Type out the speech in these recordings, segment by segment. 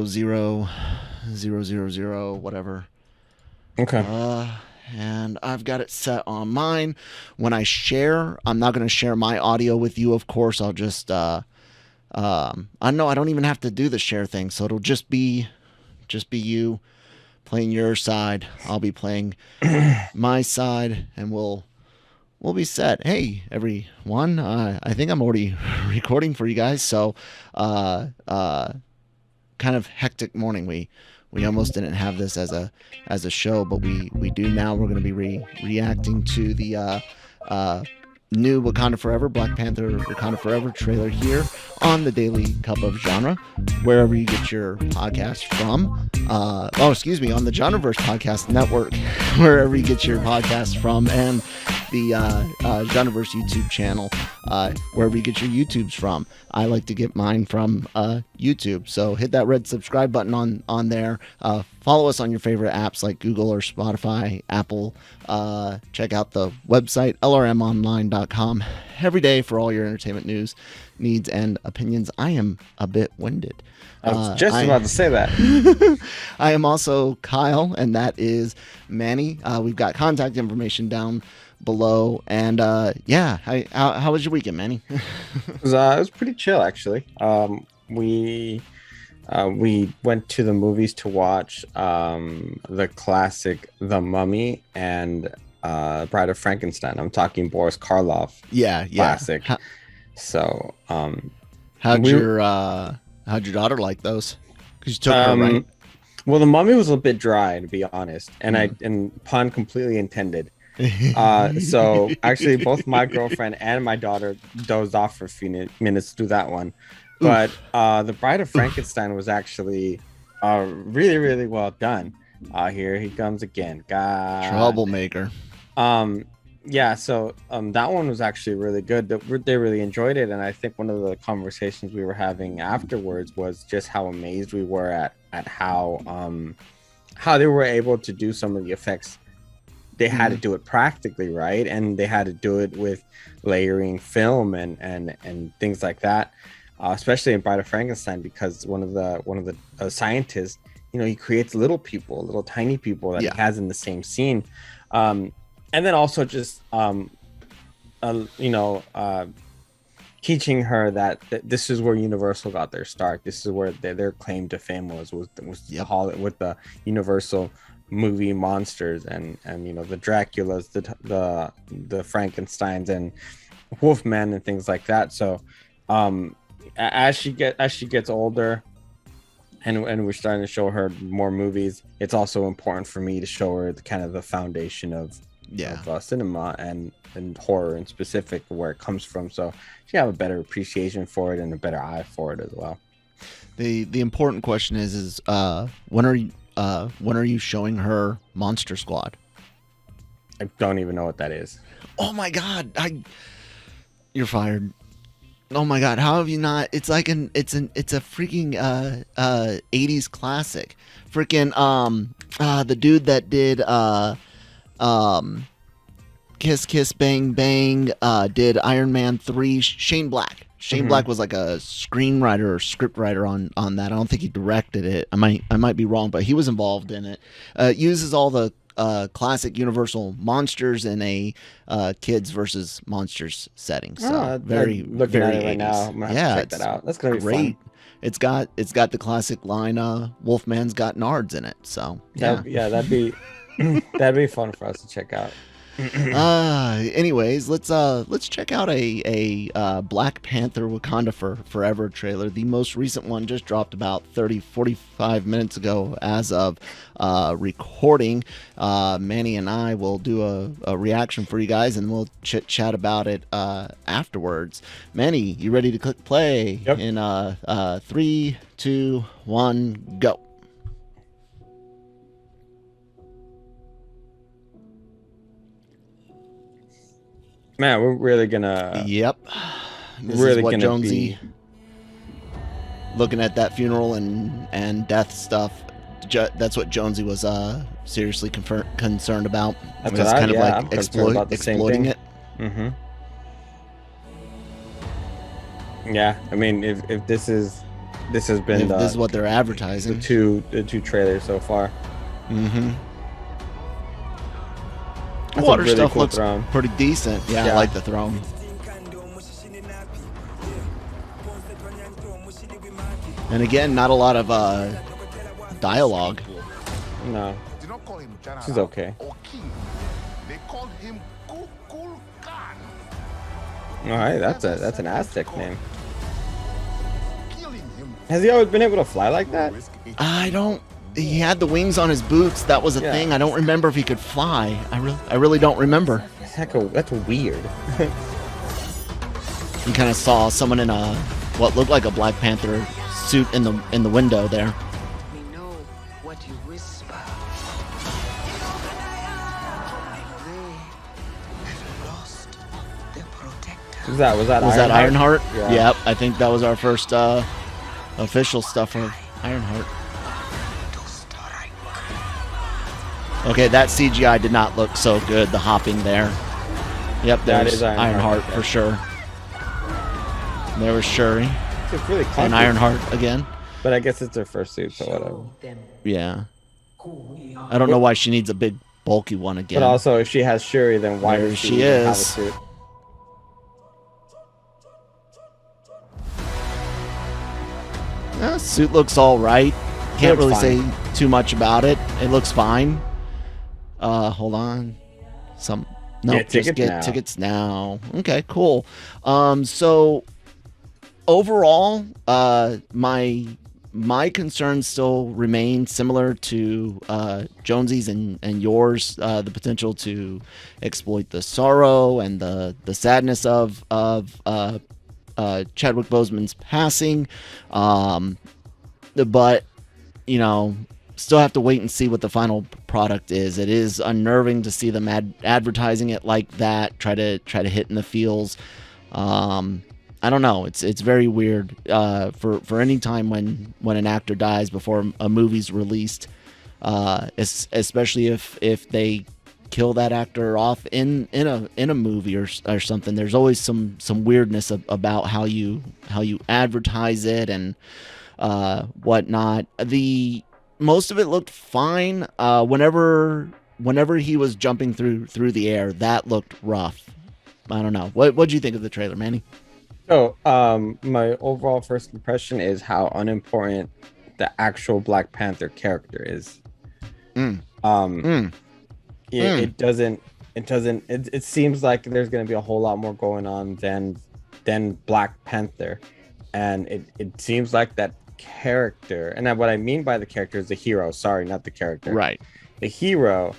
000, whatever. Okay. And I've got it set on mine. When I share, I'm not going to share my audio with you, of course. I'll just, I know I don't even have to do the share thing, so it'll just be you playing your side. I'll be playing my side, and we'll be set. Hey, everyone. I think I'm already recording for you guys, so, kind of hectic morning. We almost didn't have this as a show, but we do now. We're going to be reacting to the new Wakanda Forever, Black Panther Wakanda Forever trailer here on the Daily Cup of Genre, wherever you get your podcast from. On the Genreverse Podcast Network, wherever you get your podcast from, and the Genreverse YouTube channel, wherever you get your YouTubes from. I like to get mine from YouTube, so hit that red subscribe button on there. Follow us on your favorite apps like Google or Spotify, Apple. Check out the website, lrmonline.com, every day for all your entertainment news, needs, and opinions. I am a bit winded. I was just about to say that. I am also Kyle, and that is Manny. We've got contact information down below, and how was your weekend, Manny? It was pretty chill, actually. We went to the movies to watch the classic The Mummy and Bride of Frankenstein. I'm talking Boris Karloff. Yeah. Classic. How'd your daughter like those? Because you took her, right? Well, The Mummy was a bit dry, to be honest, and pun completely intended. So actually, both my girlfriend and my daughter dozed off for a few minutes to do that one. But the Bride of Frankenstein was actually really, really well done. Here he comes again. God. Troublemaker. So that one was actually really good. They really enjoyed it, and I think one of the conversations we were having afterwards was just how amazed we were at how they were able to do some of the effects. They had to do it practically, right? And they had to do it with layering film and things like that. Especially in Bride of Frankenstein, because one of the scientists, he creates little tiny people that he has in the same scene, and then also just teaching her that this is where Universal got their start. This is where their claim to fame was with the Universal movie monsters and the Draculas, the Frankensteins and Wolfman and things like that. So as she gets older and we're starting to show her more movies, it's also important for me to show her the foundation of cinema and horror in specific, where it comes from, so she have a better appreciation for it and a better eye for it as well. The important question is when are you showing her Monster Squad? I don't even know what that is. Oh my god, you're fired. Oh my god, how have you not? It's like it's a freaking 80s classic. Freaking the dude that did Kiss Kiss Bang Bang did Iron Man 3, Shane Black. Shane Black was like a screenwriter or script writer on that. I don't think he directed it. I might be wrong, but he was involved in it. Uses all the classic Universal monsters in a kids versus monsters setting. So very looking very at it right 80s. now. I'm gonna have to check that out. That's gonna be great. Fun. It's got the classic line, Wolfman's got nards in it. So that'd be that'd be fun for us to check out. Anyways, let's check out a Black Panther Wakanda Forever trailer. The most recent one just dropped about 45 minutes ago as of recording. Manny and I will do a reaction for you guys, and we'll chit chat about it afterwards. Manny, you ready to click play? Yep. In 3, 2, 1, go. Man, we're really gonna. Yep. This really is what gonna Jonesy. Looking at that funeral and death stuff. That's what Jonesy was seriously concerned about. That's was kind of like exploiting it. Yeah, I mean, if this is this has been this is what they're advertising. The two trailers so far. Mm-hmm. The That's water a really stuff cool looks throne. pretty decent. Yeah, I like the throne. And again, not a lot of dialogue. No. She's okay. Alright, that's an Aztec name. Has he always been able to fly like that? I don't. He had the wings on his boots. That was a thing. I don't remember if he could fly. I really don't remember. That's weird. You kind of saw someone in a what looked like a Black Panther suit in the window there. We know what you whisper. They lost their protector. Was that Ironheart? Yeah. Yep. I think that was our first official stuff of Ironheart. Okay, that CGI did not look so good. The hopping there. Yep, there's Ironheart for sure. There was Shuri. It's really clunky. And Ironheart again. But I guess it's her first suit, so whatever. Yeah. I don't know why she needs a big, bulky one again. But also, if she has Shuri, then why does she even have a suit? Suit looks all right. Can't really say too much about it. It looks fine. Hold on. Just get tickets now. Okay, cool. So overall, my concerns still remain similar to Jonesy's and yours. The potential to exploit the sorrow and the sadness of Chadwick Boseman's passing. But still have to wait and see what the final product is. It is unnerving to see them advertising it like that. Try to hit in the feels. I don't know. It's very weird for any time when an actor dies before a movie's released, especially if they kill that actor off in a movie or something. There's always some weirdness about how you advertise it and whatnot. Most of it looked fine. Whenever he was jumping through the air, that looked rough. I don't know. What'd you think of the trailer, Manny? So, my overall first impression is how unimportant the actual Black Panther character is. It seems like there's going to be a whole lot more going on than Black Panther, and it seems like that character, and what I mean by the character is the hero. Sorry, not the character. Right. The hero,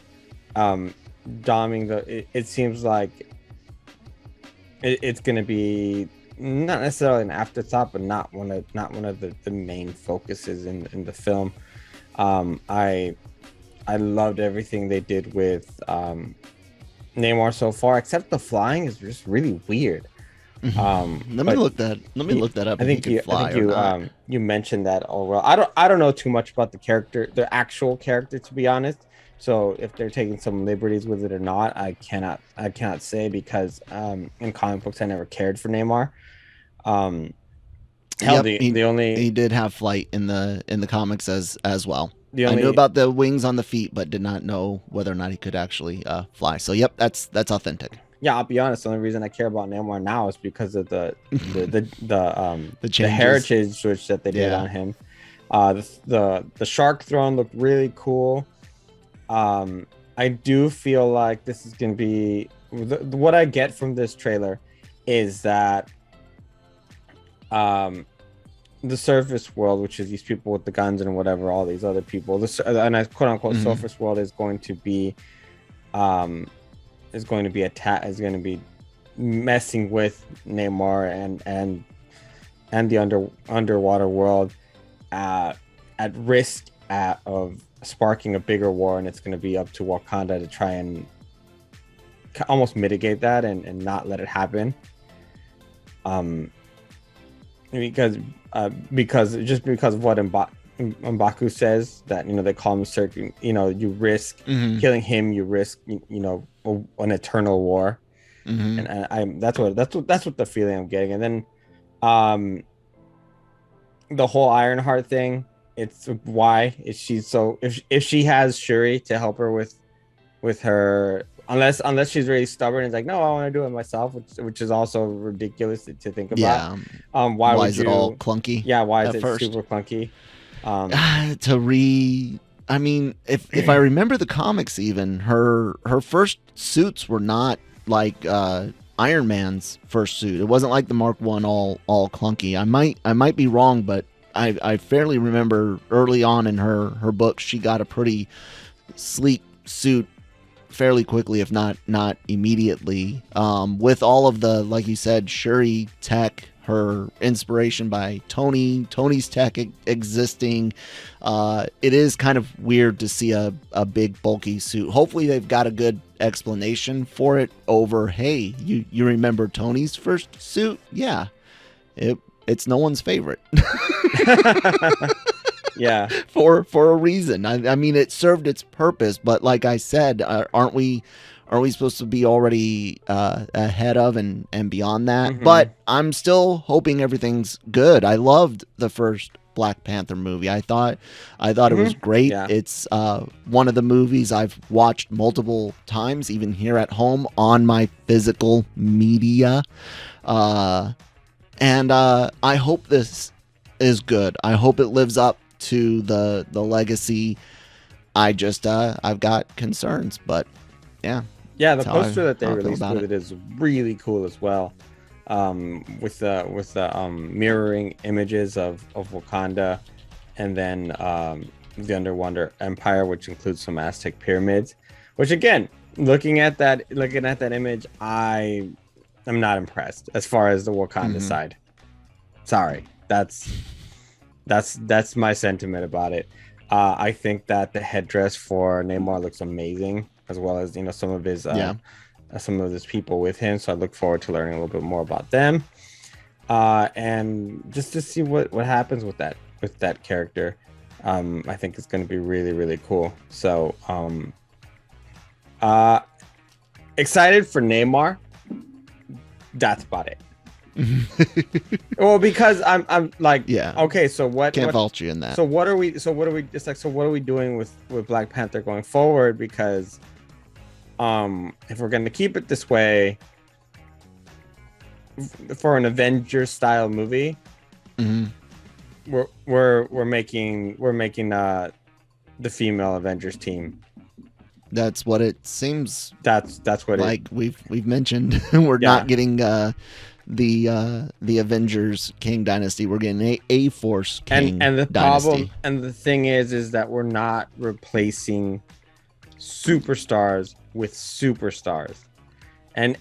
doming it seems like it's going to be not necessarily an afterthought, but not one of the main focuses in the film. I loved everything they did with Namor so far, except the flying is just really weird. Let me look that up. I think you mentioned that already. I don't know too much about the actual character, to be honest. So if they're taking some liberties with it or not, I cannot say, because in comic books I never cared for Namor. He did have flight in the comics as well. I knew about the wings on the feet, but did not know whether or not he could actually fly. So yep, that's authentic. Yeah, I'll be honest. The only reason I care about Namor now is because of the heritage switch that they did on him. The shark throne looked really cool. I do feel like this is going to be what I get from this trailer is that the surface world, which is these people with the guns and whatever, all these other people, and I quote unquote surface world is going to be messing with Namor and the underwater world at risk of sparking a bigger war, and it's going to be up to Wakanda to try and almost mitigate that and not let it happen. Because of what M'Baku says, that they call him certain, you risk killing him, you risk an eternal war, and that's what the feeling I'm getting. And then the whole Ironheart thing. It's why is she so if she has Shuri to help her with her, unless she's really stubborn and is like, no, I want to do it myself, which is also ridiculous to think about. Yeah. Why would is you? it all clunky? Yeah, why is at it first? super clunky? I mean, if I remember the comics, even her first suits were not like Iron Man's first suit. It wasn't like the Mark One all clunky. I might be wrong, but I fairly remember early on in her book she got a pretty sleek suit fairly quickly, if not immediately. With all of the, like you said, Shuri tech, her inspiration by Tony's tech existing, it is kind of weird to see a big bulky suit. Hopefully they've got a good explanation for it over, hey, you remember Tony's first suit? Yeah, it's no one's favorite. Yeah, for a reason. I mean, it served its purpose, but like I said, aren't we supposed to be already ahead of and beyond that? Mhm. But I'm still hoping everything's good. I loved the first Black Panther movie. I thought it was great. Yeah. It's one of the movies I've watched multiple times, even here at home on my physical media. And I hope this is good. I hope it lives up to the legacy. I've got concerns, but yeah. Yeah, the That's how poster that they how I feel released about with it is really cool as well. With the mirroring images of Wakanda, and then the Underwater Empire, which includes some Aztec pyramids. Which again, looking at that image, I am not impressed as far as the Wakanda side. Sorry, that's my sentiment about it. I think that the headdress for Namor looks amazing, as well as some of his people with him. So I look forward to learning a little bit more about them, and just to see what happens with that character. I think it's going to be really, really cool. So excited for Namor. That's about it. Well, because I'm like, Yeah. Okay, so Can't fault you in that. So what are we doing with Black Panther going forward? Because if we're going to keep it this way for an Avengers style movie, we're making the female Avengers team. That's what it seems. That's what like we've mentioned. We're not getting the Avengers King Dynasty. We're getting a Force King and the Dynasty. problem and the thing is that we're not replacing superstars with superstars. And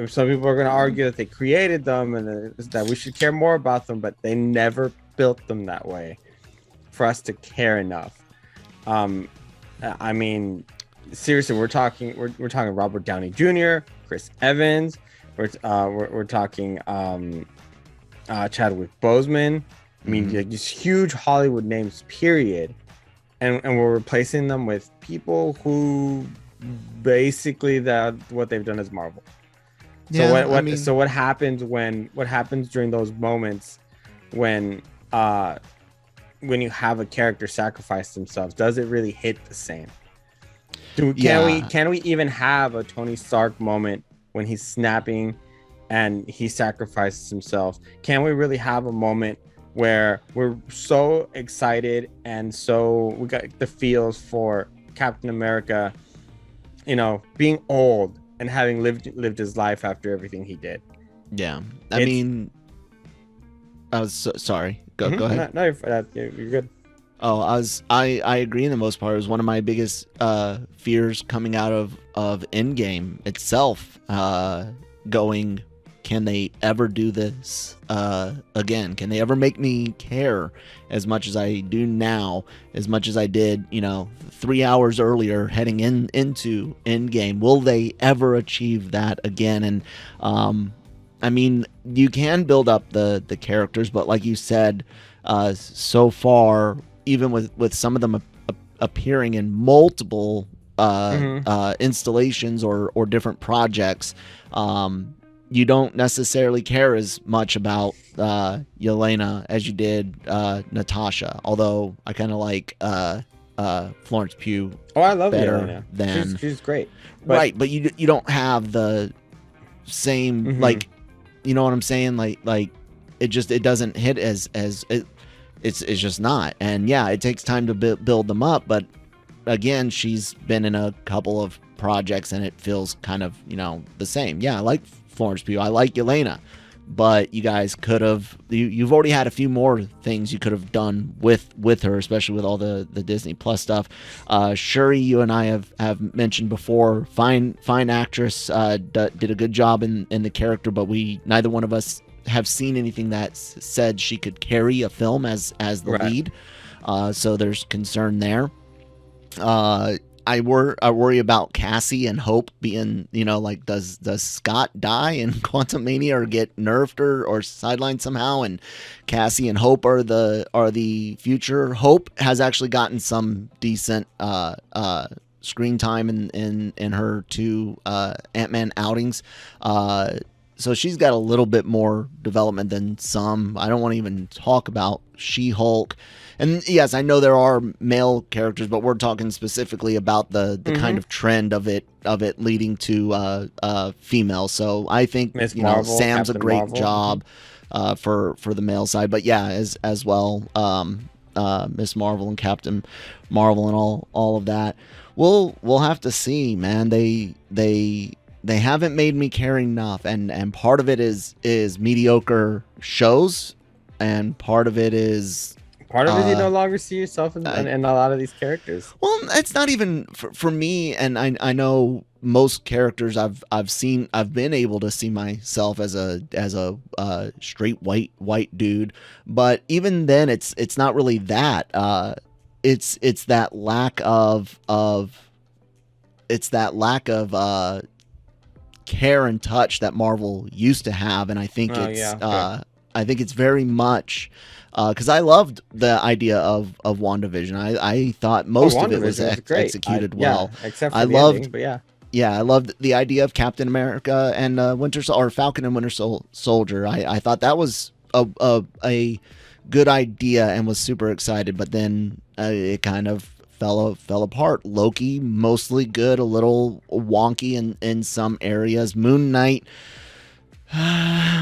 some people are going to argue that they created them and that we should care more about them, but they never built them that way for us to care enough. I mean, seriously, we're talking Robert Downey Jr., Chris Evans. We're talking Chadwick Boseman. I mean, like, just huge Hollywood names, period. And we're replacing them with people who basically what they've done is Marvel. Yeah, So what happens during those moments when you have a character sacrifice themselves? Does it really hit the same? Can we even have a Tony Stark moment when he's snapping and he sacrifices himself? Can we really have a moment where we're so excited and so we got the feels for Captain America, being old and having lived his life after everything he did? Yeah, I mean, I was sorry. Go ahead. No, you're good. Oh, I agree in the most part. It was one of my biggest fears coming out of Endgame itself. Going, can they ever do this again? Can they ever make me care as much as I do now, as much as I did, 3 hours earlier heading into Endgame? Will they ever achieve that again? And I mean, you can build up the characters, but like you said, so far, even with some of them appearing in multiple installations or different projects, you don't necessarily care as much about Yelena as you did Natasha. Although I kind of like Florence Pugh. Oh, I love better Yelena. than She's great. Right, but you don't have the same like, you know what I'm saying? Like it doesn't hit as it's just not. And yeah, it takes time to build them up, but again, she's been in a couple of projects and it feels kind of, the same. Yeah, I like Florence Pugh. I like Yelena. But you guys could have, you've already had a few more things you could have done with her, especially with all the Disney Plus stuff. Shuri, you and I have mentioned before, fine actress, did a good job in the character, but neither one of us have seen anything that said she could carry a film as the lead. So there's concern there. I worry about Cassie and Hope being, like, does Scott die in Quantum Mania or get nerfed or sidelined somehow? And Cassie and Hope are the future. Hope has actually gotten some decent screen time in her two Ant-Man outings. So she's got a little bit more development than some. I don't want to even talk about She-Hulk. And yes, I know there are male characters, but we're talking specifically about the kind of trend of it leading to female. So I think Sam's Captain a great Marvel. Job for the male side, but yeah, as well, Miss Marvel and Captain Marvel and all of that. We'll have to see, man. They haven't made me care enough, and part of it is mediocre shows, and part of it is. Part of it, you no longer see yourself in a lot of these characters. Well, it's not even for me, and I know most characters I've been able to see myself as a straight white dude, but even then, it's not really that. It's that lack of care and touch that Marvel used to have, and I think I think it's very much. Because I loved the idea of WandaVision. I thought most of it was executed well. Yeah, except for the ending, but yeah. Yeah, I loved the idea of Captain America and Falcon and Winter Soldier. I thought that was a good idea and was super excited, but then it kind of fell apart. Loki, mostly good, a little wonky in some areas. Moon Knight,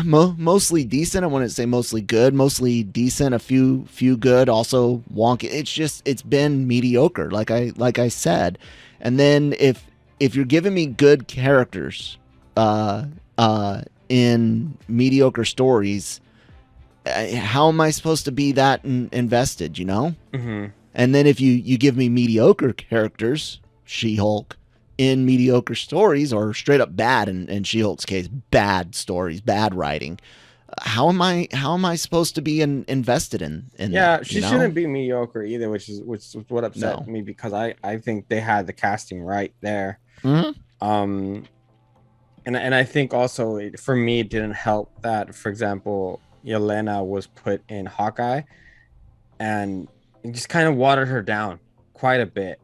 mostly decent. I wouldn't say mostly good, mostly decent, a few good, also wonky. It's been mediocre, like I said. And then if you're giving me good characters in mediocre stories, how am I supposed to be that invested, Mm-hmm. And then if you give me mediocre characters, She-Hulk, in mediocre stories, or straight up bad in She-Hulk's case, bad stories, bad writing, how am I supposed to be invested in that, she shouldn't be mediocre either, which is what upset me, because I think they had the casting right there. Mm-hmm. And I think also for me it didn't help that, for example, Yelena was put in Hawkeye and it just kind of watered her down quite a bit.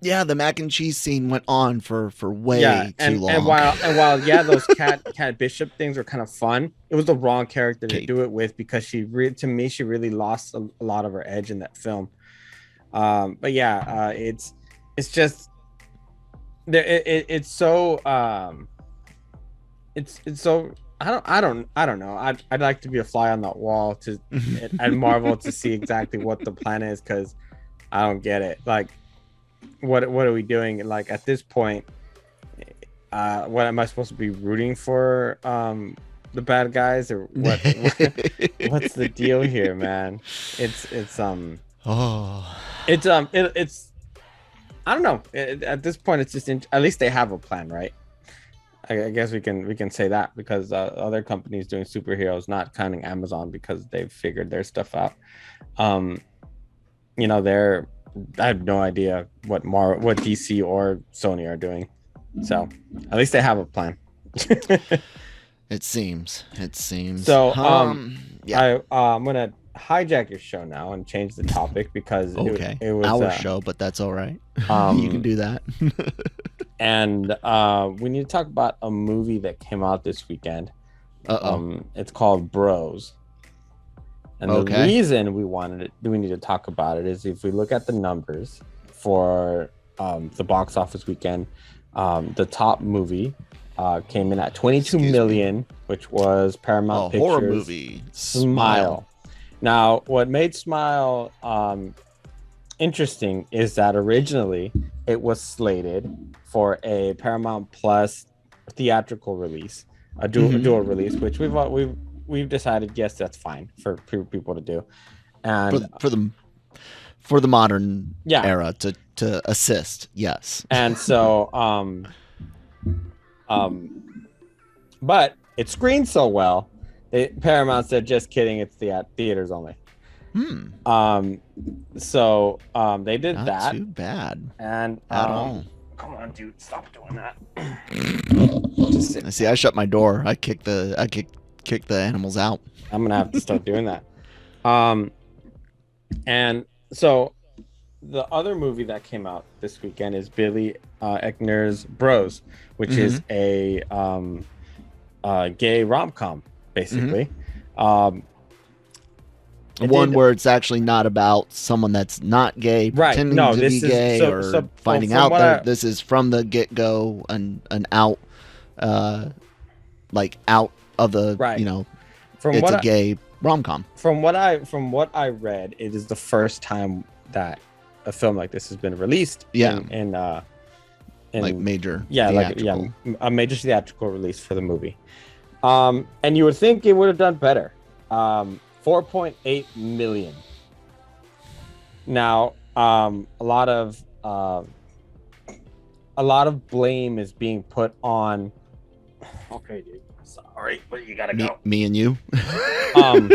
Yeah, the mac and cheese scene went on for way too long. And while those Cat Bishop things were kind of fun, it was the wrong character to do it with, because she really lost a lot of her edge in that film. But yeah, it's just there. It's so it's so I don't know. I'd like to be a fly on that wall at Marvel to see exactly what the plan is, because I don't get it. Like, what are we doing? Like, at this point, what am I supposed to be rooting for? The bad guys, or what what's the deal here, man? It's I don't know. At this point, it's just at least they have a plan, right? I guess we can say that, because other companies doing superheroes, not counting Amazon, because they've figured their stuff out. I have no idea what DC or Sony are doing. So at least they have a plan. It seems. So yeah. I'm gonna hijack your show now and change the topic, because it was our show, but that's all right. You can do that. And we need to talk about a movie that came out this weekend. It's called Bros. And the reason we need to talk about it is if we look at the numbers for the box office weekend, the top movie came in at 22 million, which was Paramount Pictures' horror movie, Smile. Now, what made Smile interesting is that originally it was slated for a Paramount Plus theatrical release, a dual release, which we've decided, yes, that's fine for people to do, and for the modern era to assist, yes. And so but it screened so well, Paramount said, just kidding, it's theaters only. So they did Not that. too bad. And at all. Come on, dude, stop doing that. I see. I shut my door. I kicked the animals out. I'm gonna have to start doing that. And so the other movie that came out this weekend is Billy Eichner's Bros, which is a gay rom-com, basically. One where it's actually not about someone that's not gay pretending to be gay or finding out that this is from the get-go an out, like out of the it's a gay rom-com. From what I read, it is the first time that a film like this has been released. In like major a major theatrical release for the movie. And you would think it would have done better. 4.8 million. Now, a lot of blame is being put on. Okay, dude. Sorry, but you gotta go. Me and you. A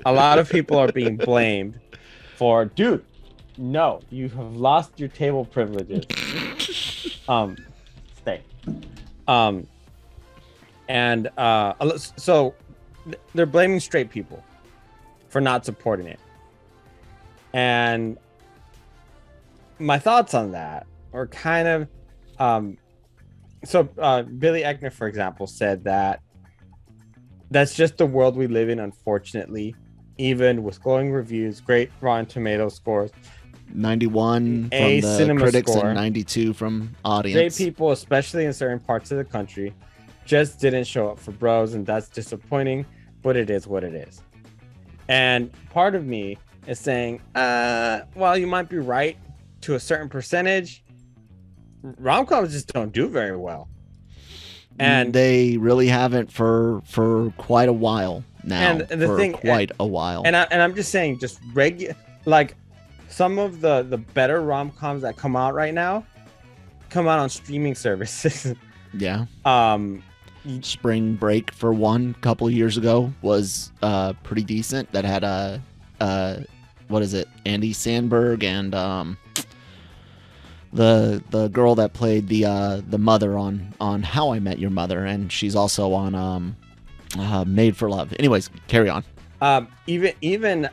lot of people are being blamed for, dude. No, you have lost your table privileges. Stay. And so they're blaming straight people for not supporting it. And my thoughts on that are kind of Billy Eichner, for example, said that that's just the world we live in, unfortunately, even with glowing reviews, great Rotten Tomatoes scores, 91 from the critics and 92 from audience. Straight people, especially in certain parts of the country, just didn't show up for Bros, and that's disappointing, but it is what it is. And part of me is saying, well, you might be right to a certain percentage. Rom-coms just don't do very well. And they really haven't for quite a while now. A while. And I'm just saying, just like some of the better rom-coms that come out right now come out on streaming services. Yeah. Spring Break, for one, couple of years ago was pretty decent. That had what is it? Andy Samberg and the girl that played the mother on How I Met Your Mother, and she's also on Made for Love. Anyways, carry on. Even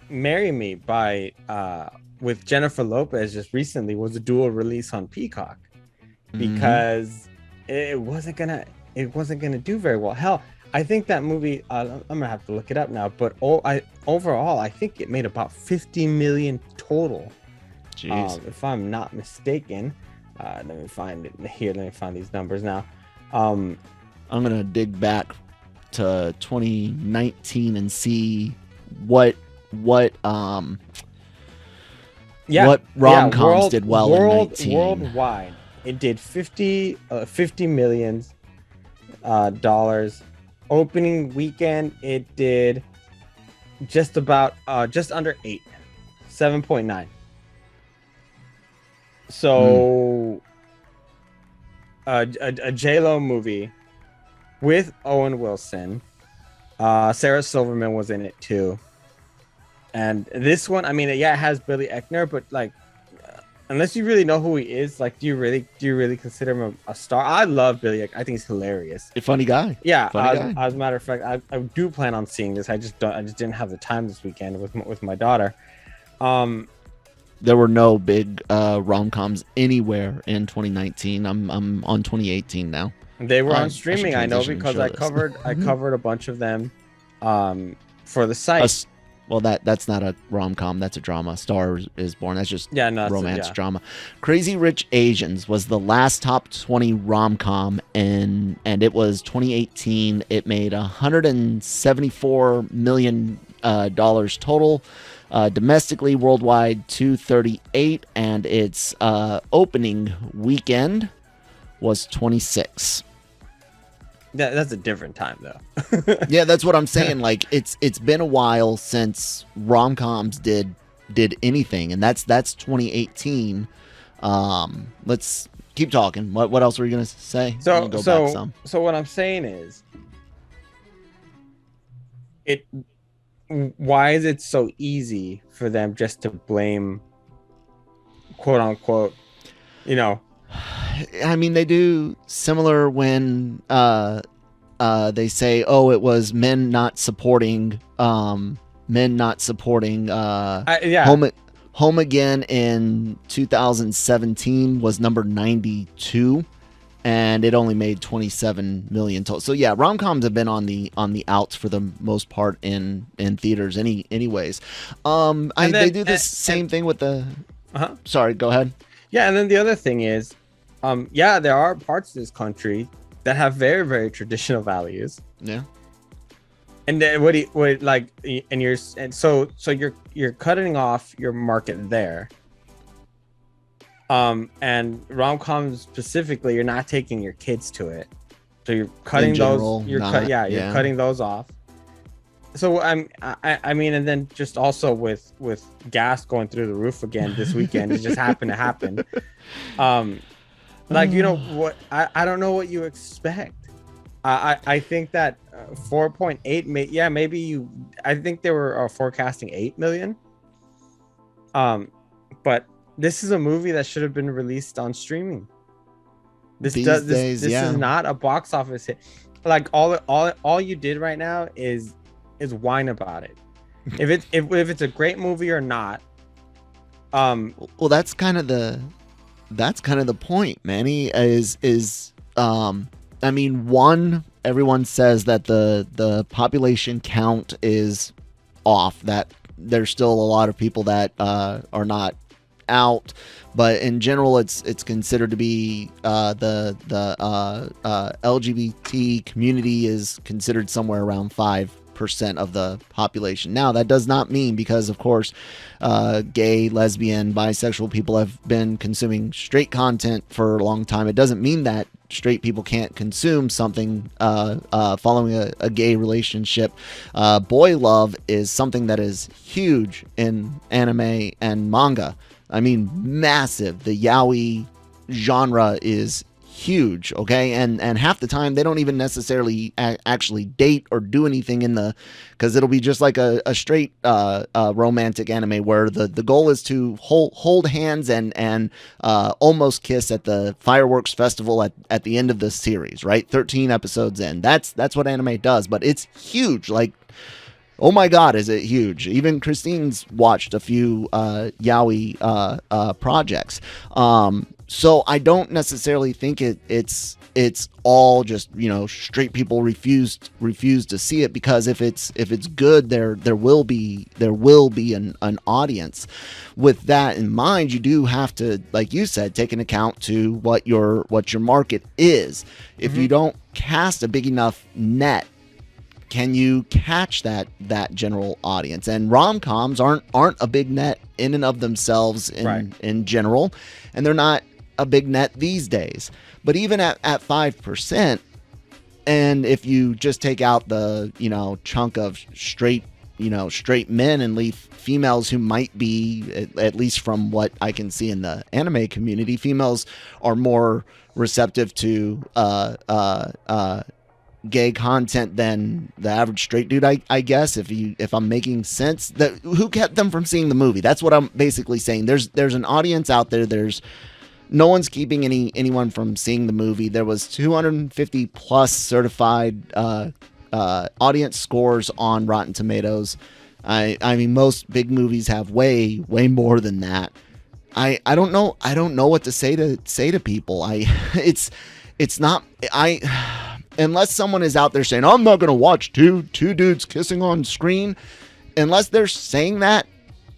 Marry Me by with Jennifer Lopez just recently was a dual release on Peacock because it wasn't gonna do very well. Hell, I think that movie, I'm gonna have to look it up now, but overall I think it made about 50 million total. Jeez. If I'm not mistaken. Let me find it here. Let me find these numbers now. I'm gonna dig back to 2019 and see what rom-coms did well in 19. Worldwide, it did 50 million dollars. Opening weekend, it did just under 7.9. So a J-Lo movie with Owen Wilson. Sarah Silverman was in it too. And this one, I mean, it has Billy Eichner, but like, unless you really know who he is, like, do you really consider him a star? I love Billy Eichner. I think he's hilarious. A funny guy. Yeah. As a matter of fact, I do plan on seeing this. I just didn't have the time this weekend with my daughter. There were no big rom-coms anywhere in 2019. I'm on 2018 now. They were I on should streaming. I know transition and because show I this. covered a bunch of them for the site. Well, that's not a rom-com. That's a drama. Star is Born. That's just romance drama. Crazy Rich Asians was the last top 20 rom-com, and it was 2018. It made $174 million total. Domestically, worldwide, 238, and its opening weekend was 26. That's a different time though. Yeah, that's what I'm saying. Like it's been a while since rom-coms did anything, and that's 2018. Let's keep talking. What else were you gonna say? So go back some. So what I'm saying is, why is it so easy for them just to blame, quote unquote, I mean, they do similar when they say, "Oh, it was men not supporting Home Again in 2017 was number 92, and it only made 27 million total. So yeah, rom-coms have been on the outs for the most part in theaters anyways. They do the same thing with the Sorry, go ahead. Yeah, and then the other thing is, there are parts of this country that have very, very traditional values. Yeah. And then so you're cutting off your market there. And rom-coms specifically, you're not taking your kids to it. So you're cutting cutting those off. So I mean, and then just also with gas going through the roof again this weekend, it just happened to happen. What I don't know what you expect. I think that 4.8 I think they were forecasting 8 million. But this is a movie that should have been released on streaming. This is not a box office hit. Like all you did right now is whine about it. If it's a great movie or not. Well, that's kind of the point, Manny, is I mean, everyone says that the population count is off, that there's still a lot of people that are not out, but in general it's considered to be the LGBT community is considered somewhere around 5% of the population. Now, that does not mean, because of course gay, lesbian, bisexual people have been consuming straight content for a long time. It doesn't mean that straight people can't consume something following a gay relationship. Boy love is something that is huge in anime and manga. I mean, massive. The yaoi genre is huge, okay? And half the time they don't even necessarily actually date or do anything because it'll be just like a straight romantic anime where the goal is to hold hands and almost kiss at the fireworks festival at the end of the series, right? 13 episodes in. That's what anime does, but it's huge. Like, oh my God, is it huge? Even Christine's watched a few yaoi projects. So I don't necessarily think it's all just, straight people refuse to see it, because if it's good, there will be an audience. With that in mind, you do have to, like you said, take into account to what your market is. If you don't cast a big enough net, can you catch that general audience? And rom-coms aren't a big net in and of themselves in general, and they're not a big net these days. But even at 5%, and if you just take out the chunk of straight men and leave females who might be, at least from what I can see in the anime community, females are more receptive to gay content than the average straight dude, I guess, if I'm making sense. Who kept them from seeing the movie? That's what I'm basically saying. There's an audience out there. No one's keeping anyone from seeing the movie. There was 250 plus certified audience scores on Rotten Tomatoes. I mean, most big movies have way more than that. I don't know what to say to people. it's not. Unless someone is out there saying, I'm not going to watch two dudes kissing on screen, unless they're saying that,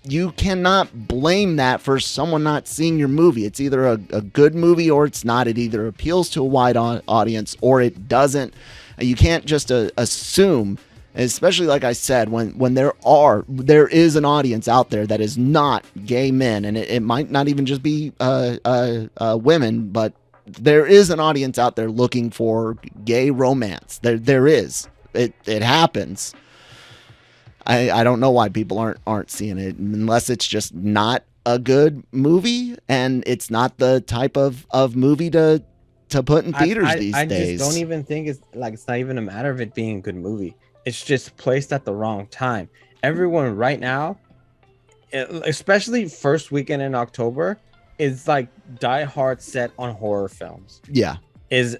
you cannot blame that for someone not seeing your movie. It's either a good movie or it's not. It either appeals to a wide audience or it doesn't. You can't just assume, especially like I said, when there is an audience out there that is not gay men, and it might not even just be women, but there is an audience out there looking for gay romance. There is. It happens. I don't know why people aren't seeing it, unless it's just not a good movie and it's not the type of movie to put in theaters these days. I just don't even think it's not even a matter of it being a good movie. It's just placed at the wrong time. Everyone right now, especially first weekend in October, is like diehard set on horror films. Yeah. Is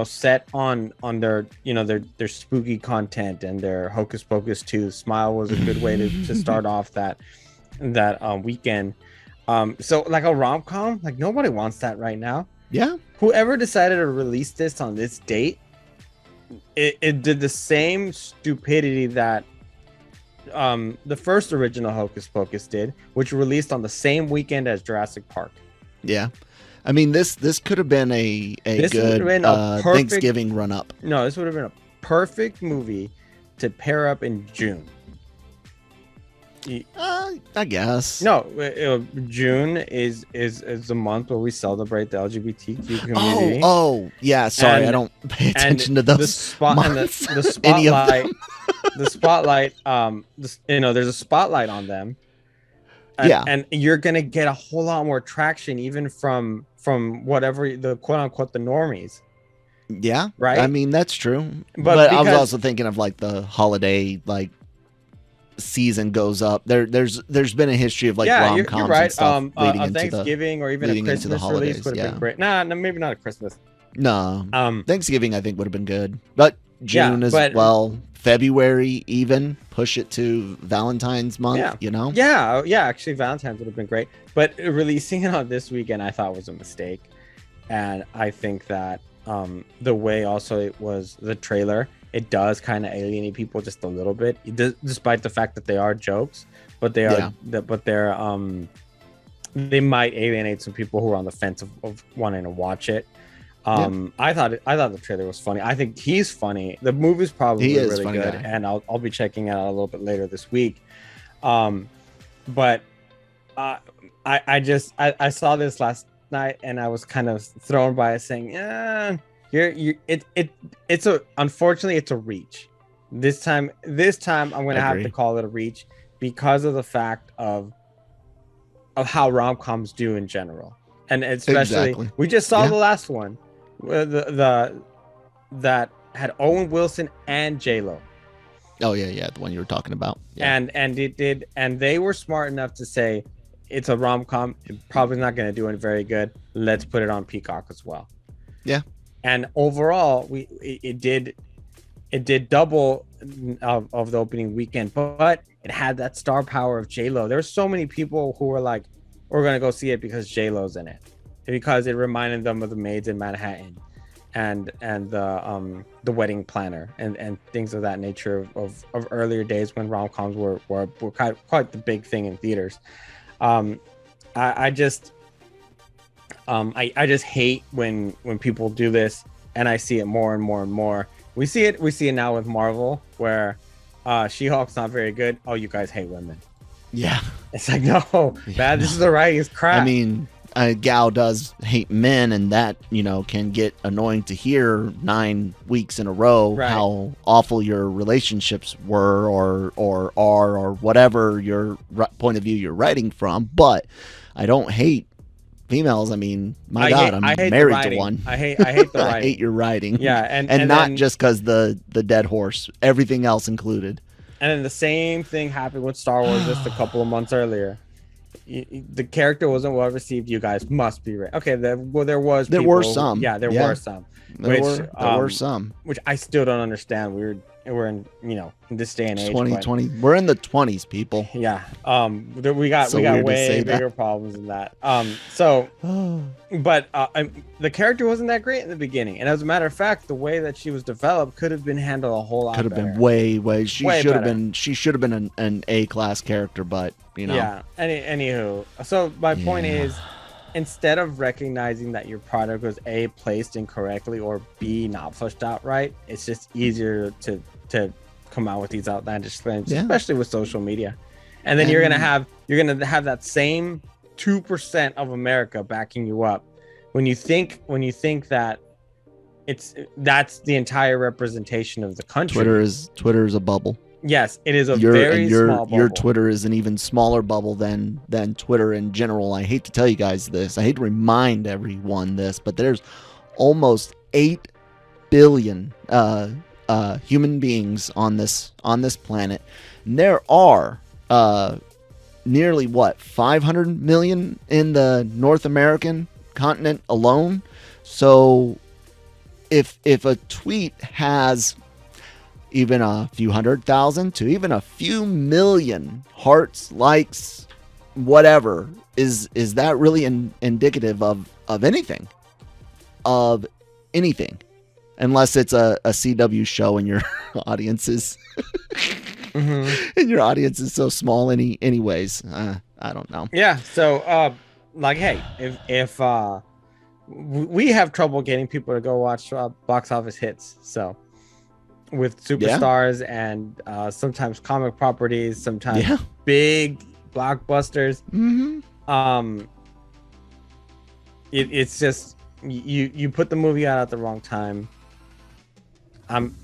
set on their their spooky content and their Hocus Pocus 2. Smile was a good way to start off that weekend. So like a rom-com, like nobody wants that right now. Yeah. Whoever decided to release this on this date, it did the same stupidity that the first original Hocus Pocus did, which released on the same weekend as Jurassic Park. Yeah. I mean, this could have been a good perfect, Thanksgiving run up. No, this would have been a perfect movie to pair up in June. I guess. No, June is the month where we celebrate the LGBTQ community. Oh, yeah. Sorry, I don't pay attention to those months. The spotlight. The spotlight. There's a spotlight on them. And you're gonna get a whole lot more traction, even from whatever the quote unquote the normies. Yeah, right. I mean, that's true. But I was also thinking of like the holiday season goes up. There's been a history of rom-coms you're right. and stuff leading a into Thanksgiving or even a Christmas release would have been great. Nah, maybe not a Christmas. No. Thanksgiving I think would have been good, but June as well. February, even push it to Valentine's month. Yeah. Actually, Valentine's would have been great, but releasing it on this weekend I thought was a mistake, and I think that the way also it was the trailer, it does kind of alienate people just a little bit, despite the fact that they are jokes, but they might alienate some people who are on the fence of wanting to watch it. I thought the trailer was funny. I think he's funny. The movie's probably really good, and I'll be checking it out a little bit later this week. But I saw this last night and I was kind of thrown by it, saying, unfortunately it's a reach. This time I'm gonna have to call it a reach because of the fact of how rom-coms do in general, and especially we just saw the last one. That had Owen Wilson and J-Lo. Oh yeah, the one you were talking about. Yeah. And it did, and they were smart enough to say it's a rom-com. It's probably not going to do it very good. Let's put it on Peacock as well. Yeah. And overall, it did double of the opening weekend, but it had that star power of J-Lo. There were so many people who were like, "We're going to go see it because J-Lo's in it." Because it reminded them of the Maids in Manhattan and the Wedding Planner and things of that nature of earlier days when rom-coms were quite the big thing in theaters. I just hate when people do this, and I see it more and more and more. We see it now with Marvel, where She-Hulk's not very good. Oh, you guys hate women. Yeah. It's like, no, man, this is the writing is crap. I mean, a gal does hate men, and that can get annoying to hear 9 weeks in a row how awful your relationships were or are or whatever your point of view you're writing from. But I don't hate females. I mean, I'm married to one. I hate the writing. I hate your writing. Yeah, and not then, just because the dead horse, everything else included. And then the same thing happened with Star Wars just a couple of months earlier. The character wasn't well received. You guys must be right. Okay, there were some. Yeah, were some. There were some, which I still don't understand. in this day and age. 2020. We're in the 20s, people. Yeah. We got So weird to way say bigger that. problems than that. But the character wasn't that great in the beginning, and as a matter of fact, the way that she was developed could have been handled a whole lot. Could have better. been way. She Way should have better. been. She should have been an A-class character, but Yeah. Anywho, so my point Yeah. is, instead of recognizing that your product was A, placed incorrectly, or B, not flushed out right, it's just easier to come out with these outlandish claims, Yeah. especially with social media. And then you're gonna have that same 2% of America backing you up when you think that that's the entire representation of the country. Twitter is a bubble. Yes, it is a very small bubble. Your Twitter is an even smaller bubble than Twitter in general. I hate to tell you guys this. I hate to remind everyone this, but there's almost 8 billion human beings on this planet. And there are nearly 500 million in the North American continent alone. So if a tweet has even a few 100,000 to even a few million hearts, likes, whatever, is that really indicative of anything? Of anything? Unless it's a CW show and your audience is and your audience is so small anyways. I don't know. Yeah, so hey, if we have trouble getting people to go watch box office hits, so with superstars and sometimes comic properties, sometimes big blockbusters. It's just you put the movie out at the wrong time. I'm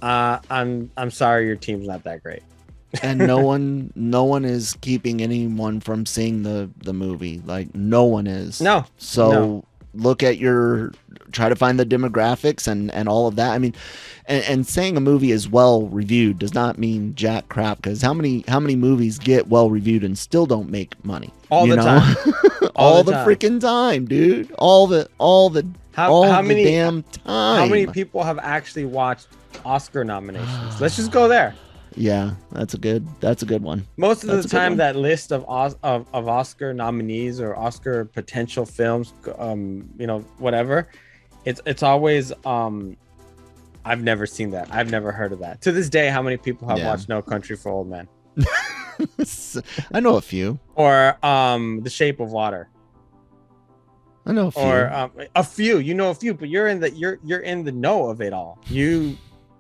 sorry, your team's not that great. And no one is keeping anyone from seeing the movie. Like, no one is. No. So look at try to find the demographics and all of that. I mean, and saying a movie is well reviewed does not mean jack crap, because how many movies get well reviewed and still don't make money? All the time. all the freaking time, dude. All the damn time. How many people have actually watched Oscar nominations? Let's just go there. Yeah, that's a good one. Most of the time, that list of Oscar nominees or Oscar potential films, whatever, it's always I've never seen that. I've never heard of that. To this day, how many people have watched No Country for Old Men? I know a few. Or The Shape of Water. I know a few. Or a few. You know a few, but you're in the know of it all. You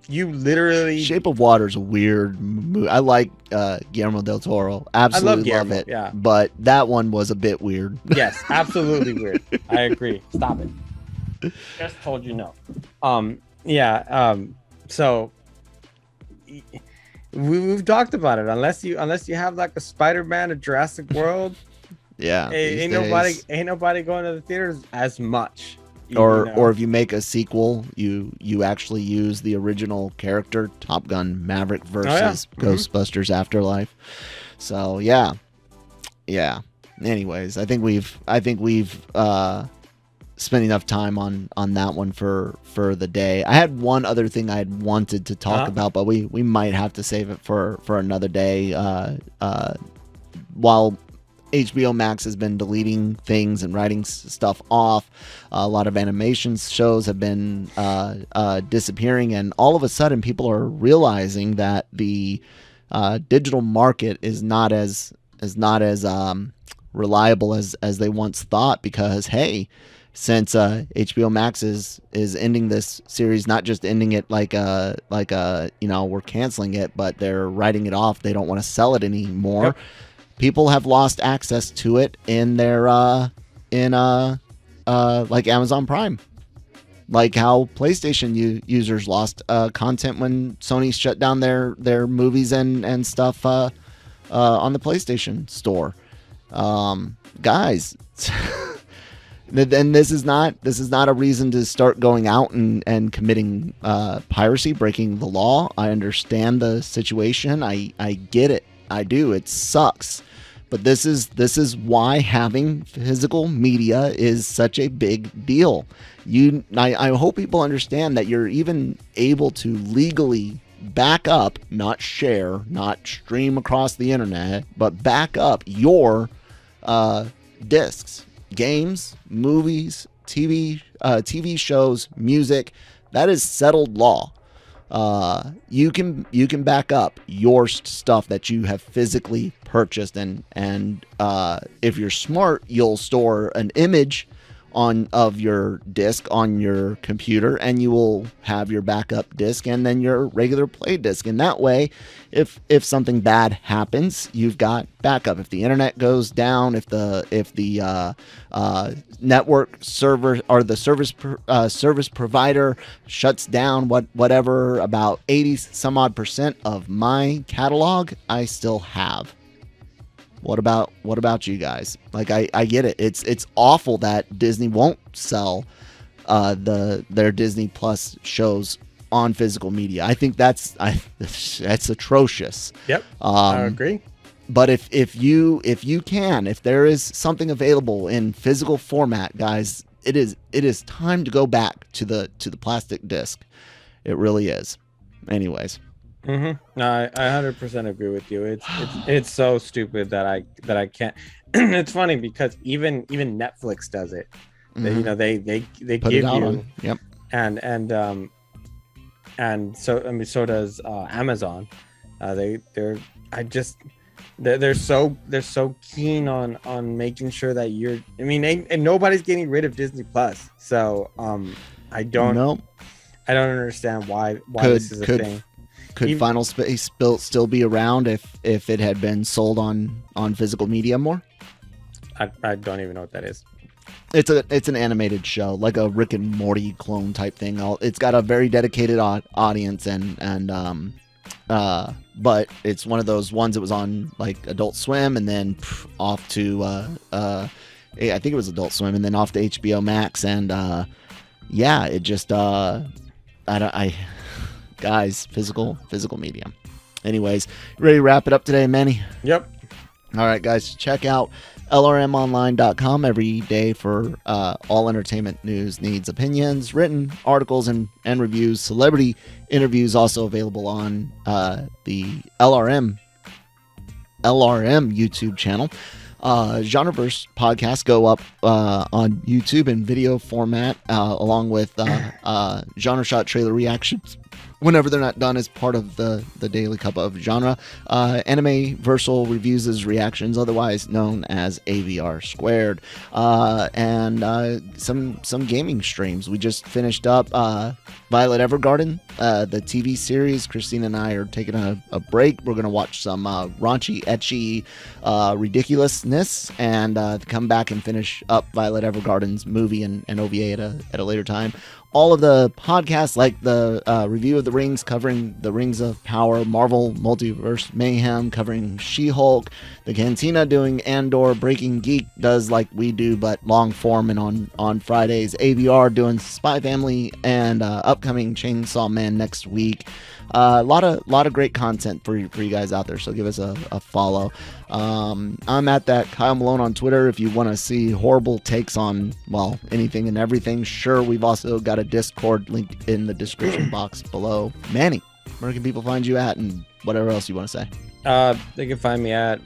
literally. Shape of Water is a weird movie. I like Guillermo del Toro. Absolutely love it. Yeah. But that one was a bit weird. Yes, absolutely weird. I agree. Stop it. Just told you no. So we've talked about it. Unless you have like a Spider-Man, a Jurassic World. Yeah. Ain't nobody going to the theaters as much. Or if you make a sequel, you actually use the original character, Top Gun Maverick versus Ghostbusters Afterlife. So yeah. Anyways, I think we've spent enough time on that one for the day. I had one other thing I had wanted to talk about, but we might have to save it for another day. While HBO Max has been deleting things and writing stuff off, a lot of animation shows have been disappearing, and all of a sudden people are realizing that the digital market is not as reliable as they once thought, because hey, since HBO Max is ending this series, not just ending it like we're canceling it, but they're writing it off. They don't want to sell it anymore. Yep. People have lost access to it in their like Amazon Prime, like how PlayStation users lost content when Sony shut down their movies and stuff on the PlayStation Store. Guys, and this is not a reason to start going out and committing piracy, breaking the law. I understand the situation. I get it. I do. It sucks. But this is why having physical media is such a big deal. I hope people understand that you're even able to legally back up, not share, not stream across the internet, but back up your discs, games, movies, TV shows, music. That is settled law. You can back up your stuff that you have physically purchased, and if you're smart, you'll store an image of your disc on your computer, and you will have your backup disc and then your regular play disc. And that way, if something bad happens, you've got backup. If the internet goes down, if the network server or the service provider shuts down, whatever, about 80 some odd % of my catalog I still have. What about you guys? Like, I get it. It's awful that Disney won't sell their Disney Plus shows on physical media. I think that's atrocious. Yep. I agree. But if there is something available in physical format, guys, it is time to go back to the plastic disc. It really is. Anyways. Mm-hmm. No, I 100% agree with you. It's so stupid that I can't. It's funny because even Netflix does it. Mm-hmm. They Put give it out you on. Yep. and so does Amazon. They're so keen on making sure that you're. I mean, and nobody's getting rid of Disney Plus. So I don't understand why this is a thing. Could Final Space still be around if it had been sold on physical media more? I don't even know what that is. It's an animated show, like a Rick and Morty clone type thing. It's got a very dedicated audience, but it's one of those ones that was on like Adult Swim, and then off to I think it was Adult Swim, and then off to HBO Max, and it just guys, physical medium. Anyways, ready to wrap it up today, Manny? Yep. All right, guys, check out lrmonline.com every day for all entertainment news, needs, opinions, written articles, and reviews. Celebrity interviews also available on the LRM YouTube channel. Genreverse podcasts go up on YouTube in video format, along with genre shot trailer reactions whenever they're not done as part of the Daily Cup of Genre. Anime Versal reviews as reactions, otherwise known as AVR Squared. And some gaming streams. We just finished up Violet Evergarden, the TV series. Christine and I are taking a break. We're going to watch some raunchy, ecchi ridiculousness, and come back and finish up Violet Evergarden's movie and OVA at a later time. All of the podcasts, like the review of The Rings, covering The Rings of Power, Marvel Multiverse Mayhem, covering She-Hulk, the Cantina doing Andor, Breaking Geek does like we do, but long form and on Fridays, AVR doing Spy Family, and upcoming Chainsaw Man next week. A lot of great content for you guys out there, so give us a follow. I'm at that Kyle Malone on Twitter if you want to see horrible takes on, well, anything and everything. Sure, we've also got a Discord link in the description box below. Manny, where can people find you at, and whatever else you want to say? They can find me at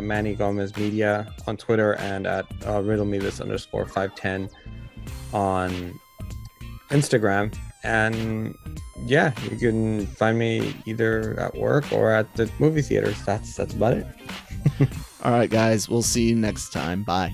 Manny Gomez Media on Twitter, and at riddlemevis_510 on Instagram. And yeah, you can find me either at work or at the movie theaters. That's about it. All right, guys, we'll see you next time. Bye.